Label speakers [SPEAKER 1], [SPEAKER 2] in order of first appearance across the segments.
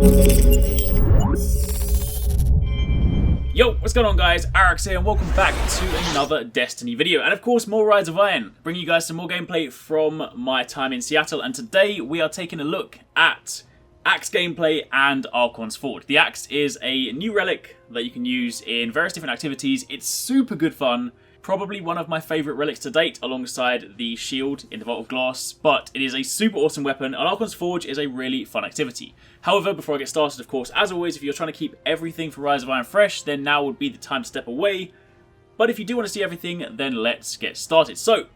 [SPEAKER 1] Yo, what's going on guys, HyperX here and welcome back to another Destiny video. And of course more Rise of Iron, bringing you guys some more gameplay from my time in Seattle. And today we are taking a look at Axe gameplay and Archon's Forge. The Axe is a new relic that you can use in various different activities. It's super good fun. Probably one of my favourite relics to date, alongside the shield in the Vault of Glass, but it is a super awesome weapon, and Archon's Forge is a really fun activity. However, before I get started, of course, as always, if you're trying to keep everything for Rise of Iron fresh, then now would be the time to step away. But if you do want to see everything, then let's get started. So,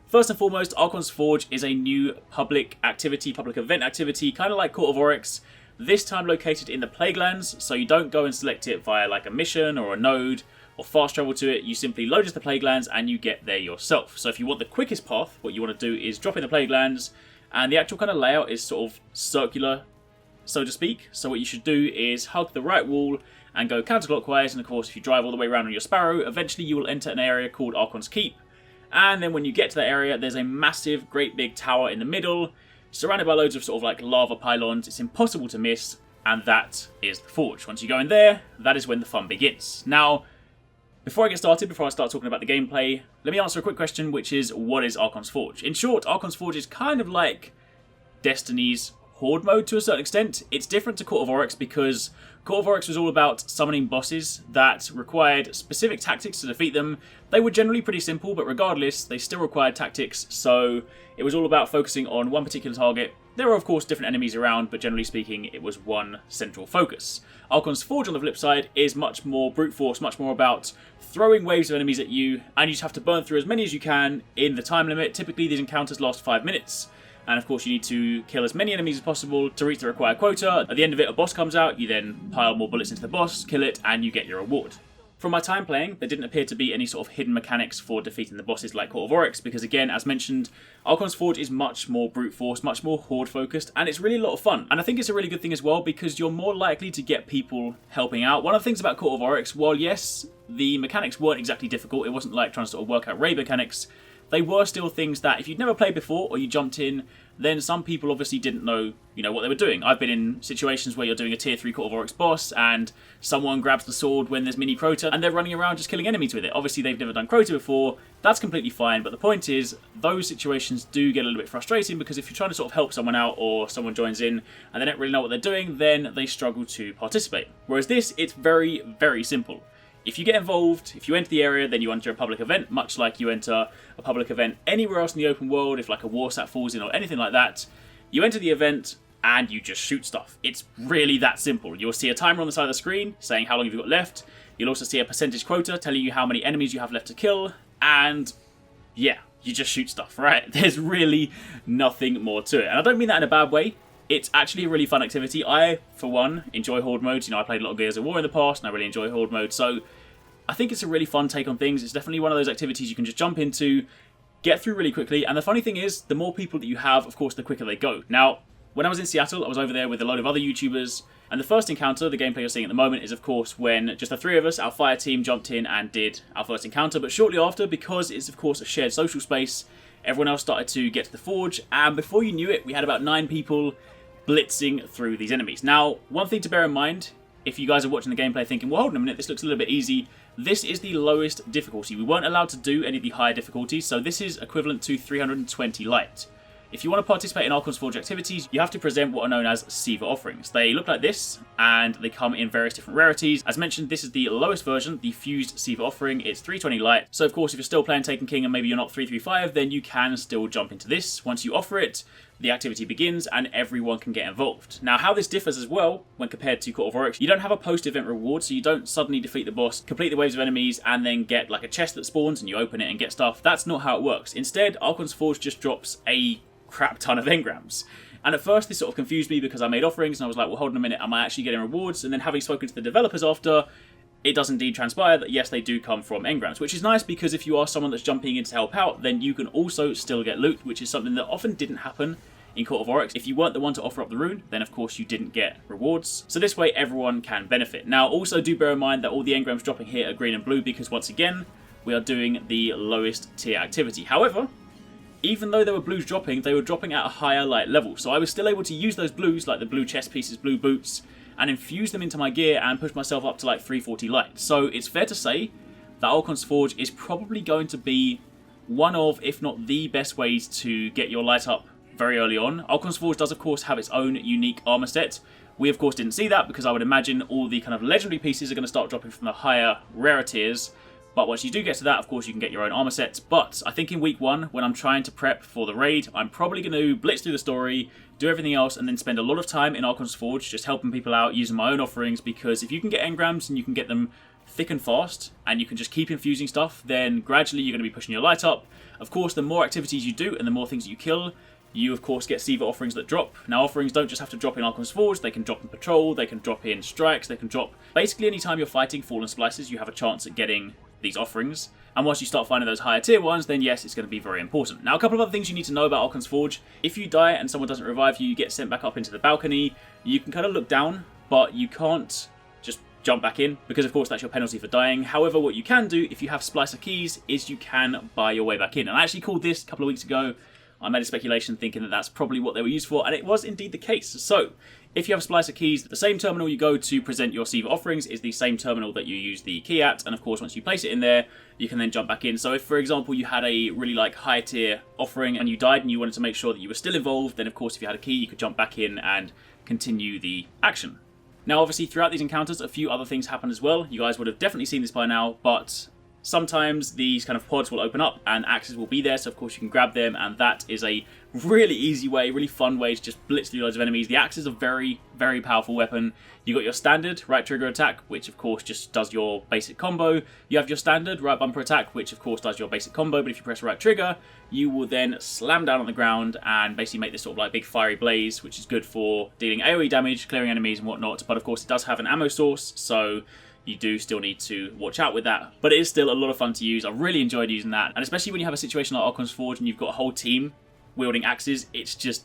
[SPEAKER 1] first and foremost, Archon's Forge is a new public activity, public event activity, kind of like Court of Oryx, this time located in the Plaguelands, so you don't go and select it via like a mission or a node, or fast travel to it. You simply load into the Plaguelands and you get there yourself. So if you want the quickest path, what you want to do is drop in the Plaguelands, and the actual kind of layout is sort of circular, so to speak. So what you should do is hug the right wall and go counterclockwise, and of course if you drive all the way around on your Sparrow, eventually you will enter an area called Archon's Keep. And then when you get to that area, there's a massive, great big tower in the middle, surrounded by loads of sort of like lava pylons. It's impossible to miss, and that is the Forge. Once you go in there, that is when the fun begins. Now, before I get started, before I start talking about the gameplay, let me answer a quick question, which is, what is Archon's Forge? In short, Archon's Forge is kind of like Destiny's Horde mode to a certain extent. It's different to Court of Oryx because Court of Oryx was all about summoning bosses that required specific tactics to defeat them. They were generally pretty simple, but regardless, they still required tactics, so it was all about focusing on one particular target. There were of course different enemies around, but generally speaking, it was one central focus. Archon's Forge, on the flip side, is much more brute force, much more about throwing waves of enemies at you, and you just have to burn through as many as you can in the time limit. Typically, these encounters last 5 minutes. And of course, you need to kill as many enemies as possible to reach the required quota. At the end of it, a boss comes out, you then pile more bullets into the boss, kill it, and you get your reward. From my time playing, there didn't appear to be any sort of hidden mechanics for defeating the bosses like Court of Oryx, because again, as mentioned, Archon's Forge is much more brute force, much more horde focused, and it's really a lot of fun. And I think it's a really good thing as well, because you're more likely to get people helping out. One of the things about Court of Oryx, while yes, the mechanics weren't exactly difficult, it wasn't like trying to sort of work out raid mechanics, they were still things that if you'd never played before or you jumped in, then some people obviously didn't know, what they were doing. I've been in situations where you're doing a tier 3 Court of Oryx boss and someone grabs the sword when there's mini Crota and they're running around just killing enemies with it. Obviously they've never done Crota before, that's completely fine, but the point is those situations do get a little bit frustrating because if you're trying to sort of help someone out or someone joins in and they don't really know what they're doing, then they struggle to participate. Whereas this, it's very, very simple. If you get involved, if you enter the area, then you enter a public event, much like you enter a public event anywhere else in the open world, if like a warsat falls in or anything like that. You enter the event and you just shoot stuff. It's really that simple. You'll see a timer on the side of the screen saying how long have you got left. You'll also see a percentage quota telling you how many enemies you have left to kill. And yeah, you just shoot stuff, right? There's really nothing more to it. And I don't mean that in a bad way. It's actually a really fun activity. I, for one, enjoy Horde mode. I played a lot of Gears of War in the past, and I really enjoy Horde mode. So I think it's a really fun take on things. It's definitely one of those activities you can just jump into, get through really quickly. And the funny thing is, the more people that you have, of course, the quicker they go. Now, when I was in Seattle, I was over there with a load of other YouTubers. And the first encounter, the gameplay you're seeing at the moment, is of course when just the 3 of us, our fire team, jumped in and did our first encounter. But shortly after, because it's of course a shared social space, everyone else started to get to the Forge. And before you knew it, we had about 9 people blitzing through these enemies. Now, one thing to bear in mind, if you guys are watching the gameplay thinking, well, hold on a minute, this looks a little bit easy, this is the lowest difficulty. We weren't allowed to do any of the higher difficulties, so this is equivalent to 320 light. If you want to participate in Archon's Forge activities, you have to present what are known as Siva offerings. They look like this, and they come in various different rarities. As mentioned, this is the lowest version, the fused Siva offering. It's 320 light, so of course if you're still playing Taken King and maybe you're not 335, then you can still jump into this. Once you offer it, the activity begins and everyone can get involved. Now, how this differs as well when compared to Court of Oryx, you don't have a post-event reward, so you don't suddenly defeat the boss, complete the waves of enemies, and then get like a chest that spawns and you open it and get stuff. That's not how it works. Instead, Archon's Forge just drops a crap ton of engrams. And at first this sort of confused me because I made offerings and I was like, well, hold on a minute, am I actually getting rewards? And then having spoken to the developers after, it does indeed transpire that yes, they do come from engrams, which is nice because if you are someone that's jumping in to help out, then you can also still get loot, which is something that often didn't happen in Court of Oryx. If you weren't the one to offer up the rune, then of course you didn't get rewards. So this way everyone can benefit. Now also do bear in mind that all the engrams dropping here are green and blue because once again, we are doing the lowest tier activity. However, even though there were blues dropping, they were dropping at a higher light level. So I was still able to use those blues, like the blue chest pieces, blue boots, and infuse them into my gear and push myself up to like 340 light. So it's fair to say that Archon's Forge is probably going to be one of, if not the best ways to get your light up very early on. Archon's Forge does of course have its own unique armor set. We of course didn't see that because I would imagine all the kind of legendary pieces are going to start dropping from the higher rarer tiers. But once you do get to that, of course, you can get your own armor sets. But I think in week 1, when I'm trying to prep for the raid, I'm probably going to blitz through the story, do everything else, and then spend a lot of time in Archon's Forge just helping people out using my own offerings. Because if you can get engrams and you can get them thick and fast, and you can just keep infusing stuff, then gradually you're going to be pushing your light up. Of course, the more activities you do and the more things you kill, you of course get Siva offerings that drop. Now offerings don't just have to drop in Archon's Forge, they can drop in Patrol, they can drop in Strikes, they can drop... Basically anytime you're fighting Fallen Splicers, you have a chance at getting these offerings. And once you start finding those higher tier ones, then yes, it's going to be very important. Now a couple of other things you need to know about Archon's Forge. If you die and someone doesn't revive you, you get sent back up into the balcony. You can kind of look down, but you can't just jump back in, because of course that's your penalty for dying. However, what you can do if you have Splicer keys is you can buy your way back in. And I actually called this a couple of weeks ago. I made a speculation thinking that that's probably what they were used for, and it was indeed the case. So, if you have Splicer keys, the same terminal you go to present your Siva offerings is the same terminal that you use the key at, and of course once you place it in there, you can then jump back in. So if, for example, you had a really like high tier offering and you died and you wanted to make sure that you were still involved, then of course if you had a key, you could jump back in and continue the action. Now obviously throughout these encounters, a few other things happen as well. You guys would have definitely seen this by now, but sometimes these kind of pods will open up and axes will be there, so of course you can grab them, and that is a really easy way, really fun way to just blitz through loads of enemies. The axe is a very, very powerful weapon. You got your standard right trigger attack, which of course just does your basic combo. You have your standard right bumper attack, which of course does your basic combo, but if you press right trigger, you will then slam down on the ground and basically make this sort of like big fiery blaze, which is good for dealing AoE damage, clearing enemies and whatnot. But of course it does have an ammo source, so you do still need to watch out with that. But it is still a lot of fun to use. I really enjoyed using that. And especially when you have a situation like Archon's Forge and you've got a whole team wielding axes, it's just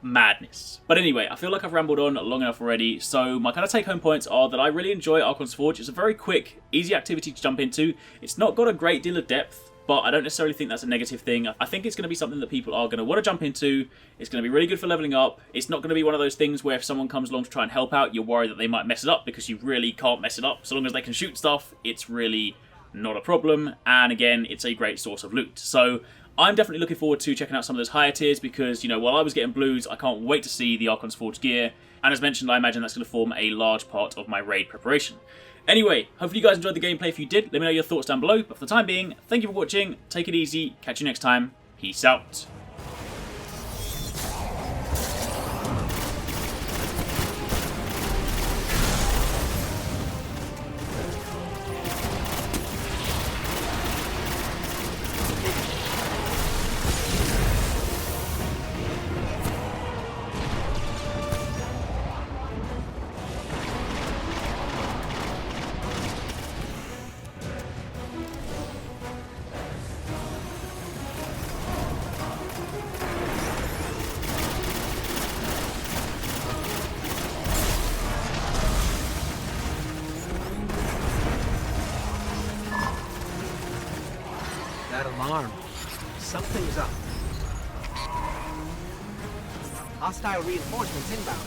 [SPEAKER 1] madness. But anyway, I feel like I've rambled on long enough already. So my kind of take home points are that I really enjoy Archon's Forge. It's a very quick, easy activity to jump into. It's not got a great deal of depth, but I don't necessarily think that's a negative thing. I think it's going to be something that people are going to want to jump into. It's going to be really good for leveling up. It's not going to be one of those things where if someone comes along to try and help out, you're worried that they might mess it up, because you really can't mess it up. So long as they can shoot stuff, it's really not a problem. And again, it's a great source of loot. So I'm definitely looking forward to checking out some of those higher tiers, because, you know, while I was getting blues, I can't wait to see the Archon's Forge gear. And as mentioned, I imagine that's going to form a large part of my raid preparation. Anyway, hopefully you guys enjoyed the gameplay. If you did, let me know your thoughts down below. But for the time being, thank you for watching. Take it easy. Catch you next time. Peace out.
[SPEAKER 2] That alarm. Something's up. Hostile reinforcements inbound.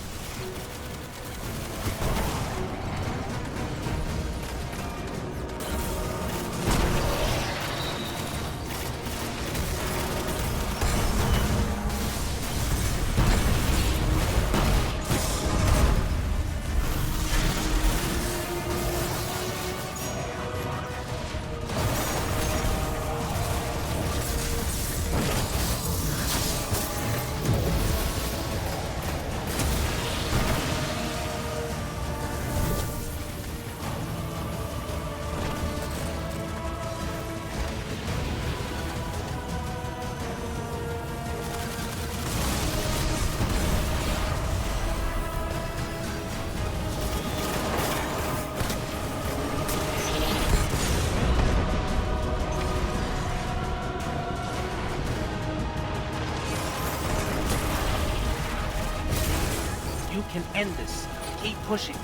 [SPEAKER 2] You can end this. Keep pushing.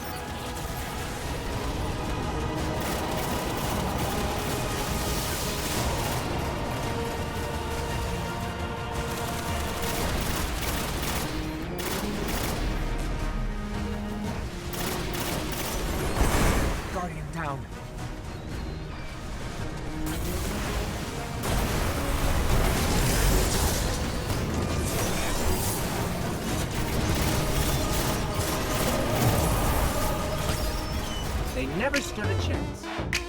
[SPEAKER 2] inbound. They never stood a chance.